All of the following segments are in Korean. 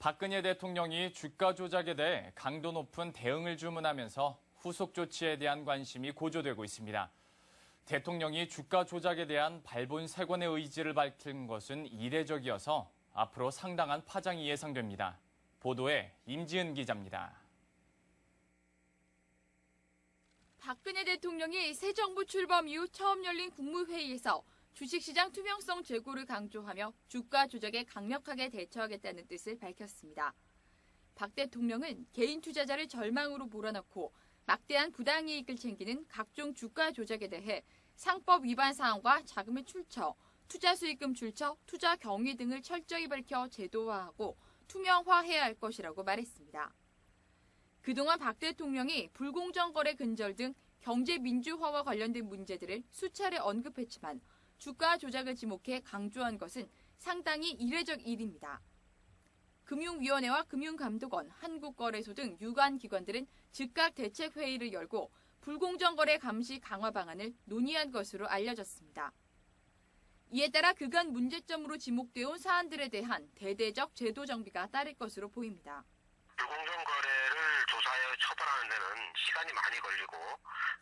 박근혜 대통령이 주가 조작에 대해 강도 높은 대응을 주문하면서 후속 조치에 대한 관심이 고조되고 있습니다. 대통령이 주가 조작에 대한 발본색원의 의지를 밝힌 것은 이례적이어서 앞으로 상당한 파장이 예상됩니다. 보도에 임지은 기자입니다. 박근혜 대통령이 새 정부 출범 이후 처음 열린 국무회의에서 주식시장 투명성 제고를 강조하며 주가 조작에 강력하게 대처하겠다는 뜻을 밝혔습니다. 박 대통령은 개인 투자자를 절망으로 몰아넣고 막대한 부당이익을 챙기는 각종 주가 조작에 대해 상법 위반 사항과 자금의 출처, 투자 수익금 출처, 투자 경위 등을 철저히 밝혀 제도화하고 투명화해야 할 것이라고 말했습니다. 그동안 박 대통령이 불공정 거래 근절 등 경제 민주화와 관련된 문제들을 수차례 언급했지만 주가 조작을 지목해 강조한 것은 상당히 이례적 일입니다. 금융위원회와 금융감독원, 한국거래소 등 유관 기관들은 즉각 대책회의를 열고 불공정 거래 감시 강화 방안을 논의한 것으로 알려졌습니다. 이에 따라 그간 문제점으로 지목되어 온 사안들에 대한 대대적 제도 정비가 따를 것으로 보입니다. 불공정 거래를 조사하여 처벌하는 데는 시간이 많이 걸리고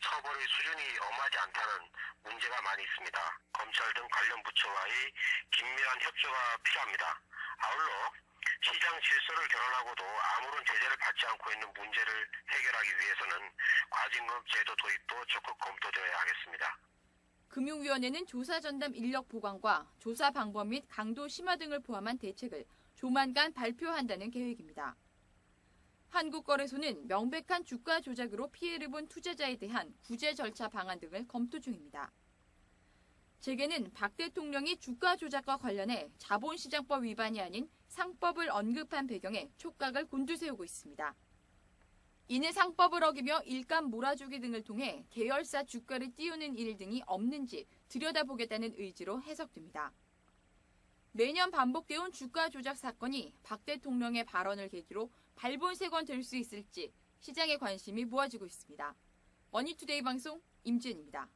처벌의 수준이 엄하지 않다는 문제가 많이 있습니다. 검찰 등 관련 부처와의 긴밀한 협조가 필요합니다. 아울러 시장 질서를 결혼하고도 아무런 제재를 받지 않고 있는 문제를 해결하기 위해서는 과징금 제도 도입도 적극 검토되어야 하겠습니다. 금융위원회는 조사 전담 인력 보강과 조사 방법 및 강도 심화 등을 포함한 대책을 조만간 발표한다는 계획입니다. 한국거래소는 명백한 주가 조작으로 피해를 본 투자자에 대한 구제 절차 방안 등을 검토 중입니다. 재계는 박 대통령이 주가 조작과 관련해 자본시장법 위반이 아닌 상법을 언급한 배경에 촉각을 곤두세우고 있습니다. 이는 상법을 어기며 일감 몰아주기 등을 통해 계열사 주가를 띄우는 일 등이 없는지 들여다보겠다는 의지로 해석됩니다. 매년 반복되어온 주가 조작 사건이 박 대통령의 발언을 계기로 발본색원 될 수 있을지 시장의 관심이 모아지고 있습니다. 머니투데이 방송 임지은입니다.